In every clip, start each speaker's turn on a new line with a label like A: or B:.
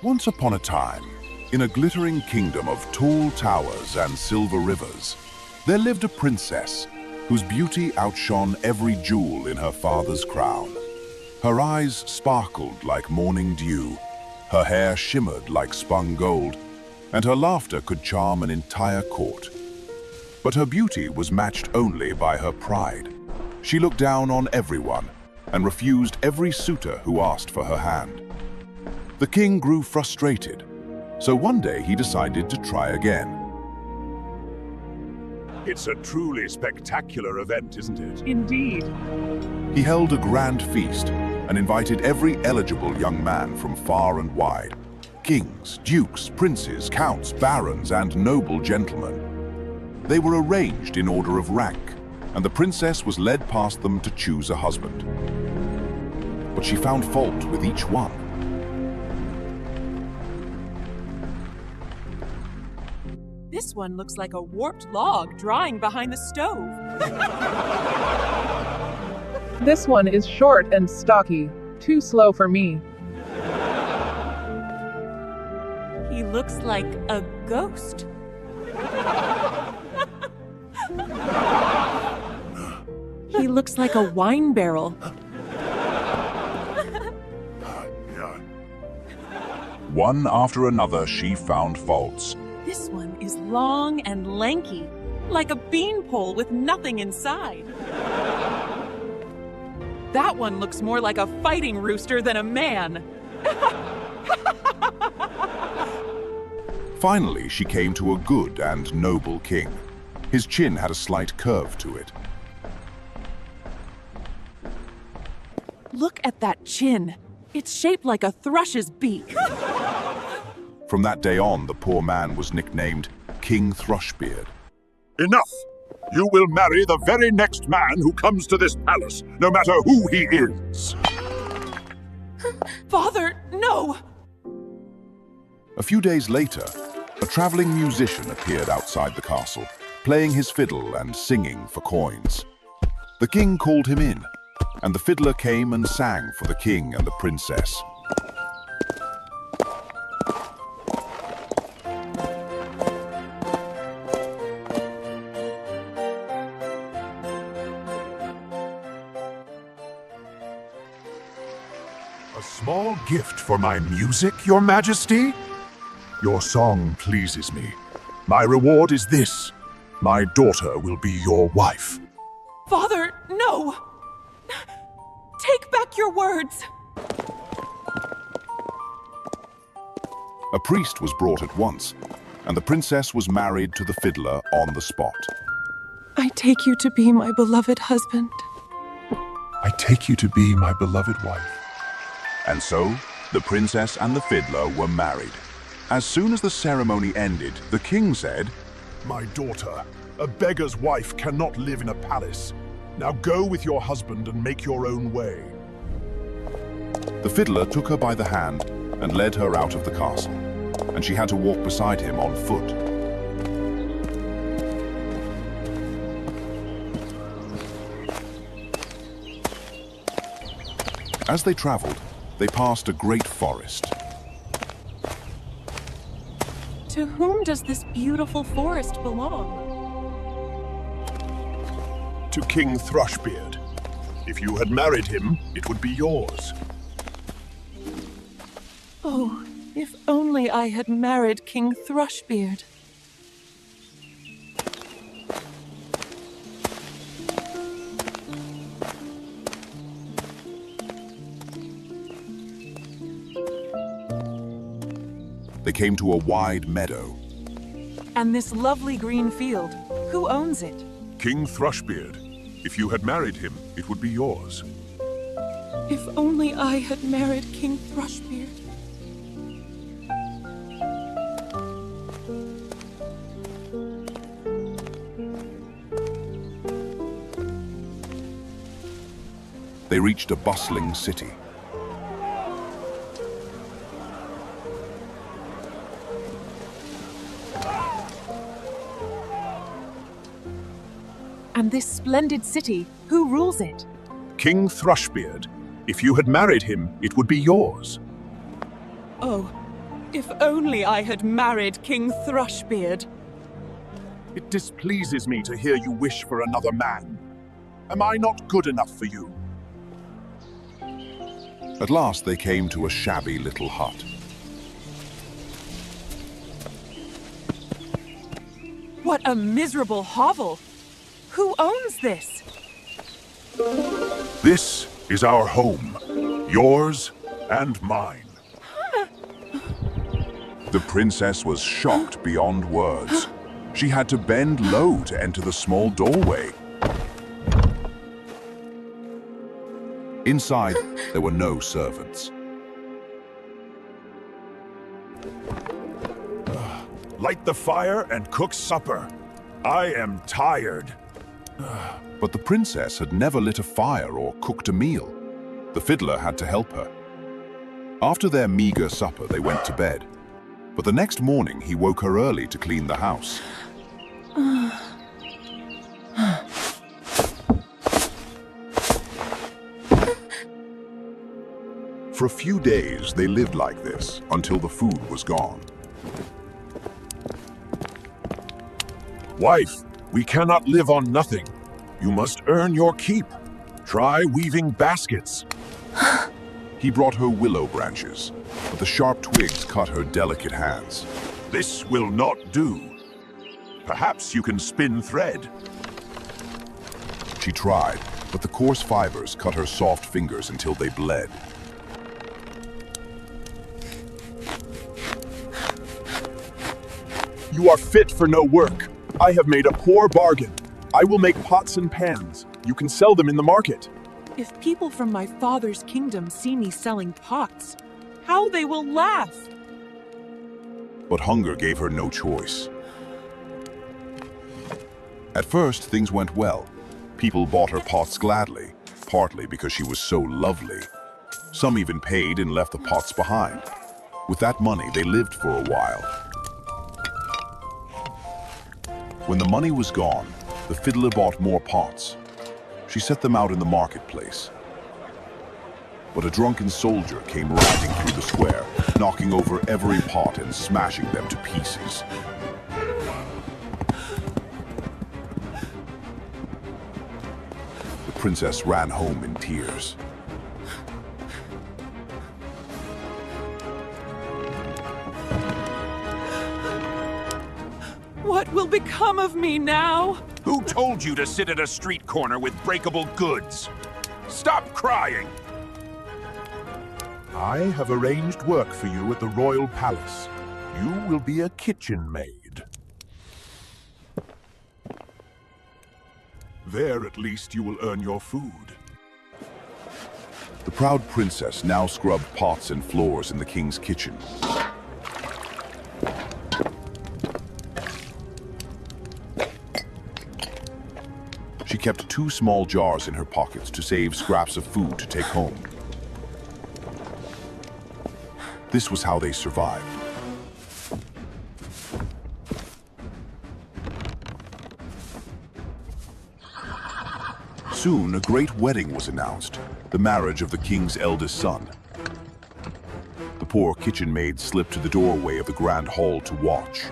A: Once upon a time, in a glittering kingdom of tall towers and silver rivers, there lived a princess whose beauty outshone every jewel in her father's crown. Her eyes sparkled like morning dew, her hair shimmered like spun gold, and her laughter could charm an entire court. But her beauty was matched only by her pride. She looked down on everyone and refused every suitor who asked for her hand. The king grew frustrated, so one day he decided to try again.
B: It's a truly spectacular event, isn't it?
C: Indeed.
A: He held a grand feast and invited every eligible young man from far and wide. Kings, dukes, princes, counts, barons, and noble gentlemen. They were arranged in order of rank, and the princess was led past them to choose a husband. But she found fault with each one.
C: This one looks like a warped log drying behind the stove.
D: This one is short and stocky. Too slow for me.
C: He looks like a ghost. He looks like a wine barrel.
A: One after another, she found faults.
C: This one is long and lanky, like a beanpole with nothing inside. That one looks more like a fighting rooster than a man.
A: Finally, she came to a good and noble king. His chin had a slight curve to it.
C: Look at that chin. It's shaped like a thrush's beak.
A: From that day on, the poor man was nicknamed King Thrushbeard.
B: Enough! You will marry the very next man who comes to this palace, no matter who he is.
C: Father, no!
A: A few days later, a traveling musician appeared outside the castle, playing his fiddle and singing for coins. The king called him in, and the fiddler came and sang for the king and the princess.
B: A small gift for my music, Your Majesty? Your song pleases me. My reward is this. My daughter will be your wife.
C: Father, no! Take back your words!
A: A priest was brought at once, and the princess was married to the fiddler on the spot.
C: I take you to be my beloved husband.
B: I take you to be my beloved wife.
A: And so, the princess and the fiddler were married. As soon as the ceremony ended, the king said,
B: My daughter, a beggar's wife cannot live in a palace. Now go with your husband and make your own way.
A: The fiddler took her by the hand and led her out of the castle, and she had to walk beside him on foot. As they traveled, they passed a great forest.
C: To whom does this beautiful forest belong?
B: To King Thrushbeard. If you had married him, it would be yours.
C: Oh, if only I had married King Thrushbeard.
A: They came to a wide meadow.
C: And this lovely green field, who owns it?
B: King Thrushbeard. If you had married him, it would be yours.
C: If only I had married King Thrushbeard.
A: They reached a bustling city.
C: And this splendid city, who rules it?
B: King Thrushbeard. If you had married him, it would be yours.
C: Oh, If only I had married King Thrushbeard.
B: It displeases me to hear you wish for another man. Am I not good enough for you?
A: At last they came to a shabby little hut.
C: What a miserable hovel! Who owns this?
B: This is our home, yours and mine.
A: The princess was shocked beyond words. She had to bend low to enter the small doorway. Inside, there were no servants.
B: Light the fire and cook supper. I am tired.
A: But the princess had never lit a fire or cooked a meal. The fiddler had to help her. After their meager supper, they went to bed. But the next morning, he woke her early to clean the house. For a few days, they lived like this until the food was gone.
B: Wife, we cannot live on nothing. You must earn your keep. Try weaving baskets.
A: He brought her willow branches, but the sharp twigs cut her delicate hands.
B: This will not do. Perhaps you can spin thread.
A: She tried, but the coarse fibers cut her soft fingers until they bled.
B: You are fit for no work. I have made a poor bargain. I will make pots and pans. You can sell them in the market.
C: If people from my father's kingdom see me selling pots, how they will laugh!
A: But hunger gave her no choice. At first, things went well. People bought her pots gladly, partly because she was so lovely. Some even paid and left the pots behind. With that money, they lived for a while. When the money was gone, the fiddler bought more pots. She set them out in the marketplace. But a drunken soldier came riding through the square, knocking over every pot and smashing them to pieces. The princess ran home in tears.
C: What will become of me now?
B: Who told you to sit at a street corner with breakable goods? Stop crying! I have arranged work for you at the royal palace. You will be a kitchen maid. There, at least, you will earn your food.
A: The proud princess now scrubbed pots and floors in the king's kitchen. She kept 2 small jars in her pockets to save scraps of food to take home. This was how they survived. Soon, a great wedding was announced, the marriage of the king's eldest son. The poor kitchen maid slipped to the doorway of the grand hall to watch.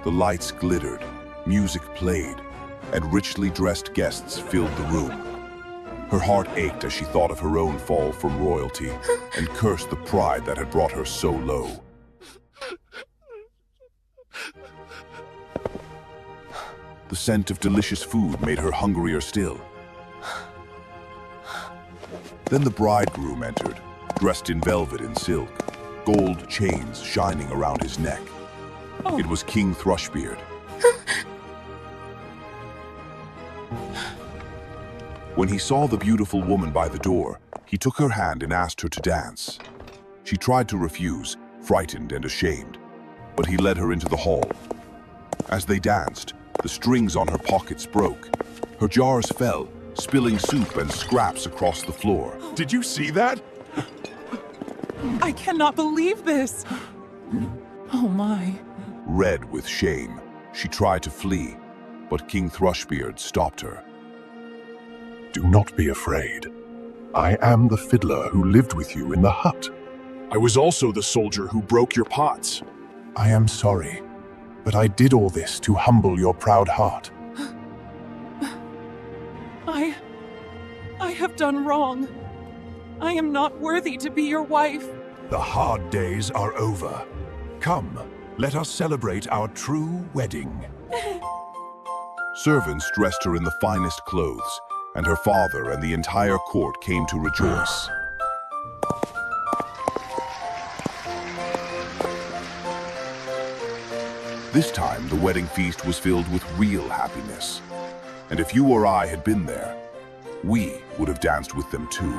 A: The lights glittered, music played, and richly dressed guests filled the room. Her heart ached as she thought of her own fall from royalty and cursed the pride that had brought her so low. The scent of delicious food made her hungrier still. Then the bridegroom entered, dressed in velvet and silk, gold chains shining around his neck. It was King Thrushbeard. When he saw the beautiful woman by the door, he took her hand and asked her to dance. She tried to refuse, frightened and ashamed, but he led her into the hall. As they danced, the strings on her pockets broke. Her jars fell, spilling soup and scraps across the floor.
B: Did you see that?
C: I cannot believe this! Oh my.
A: Red with shame, she tried to flee, but King Thrushbeard stopped her.
B: Do not be afraid. I am the fiddler who lived with you in the hut. I was also the soldier who broke your pots.
E: I am sorry, but I did all this to humble your proud heart.
C: I have done wrong. I am not worthy to be your wife.
B: The hard days are over. Come, let us celebrate our true wedding.
A: Servants dressed her in the finest clothes, and her father and the entire court came to rejoice. This time, the wedding feast was filled with real happiness. And if you or I had been there, we would have danced with them too.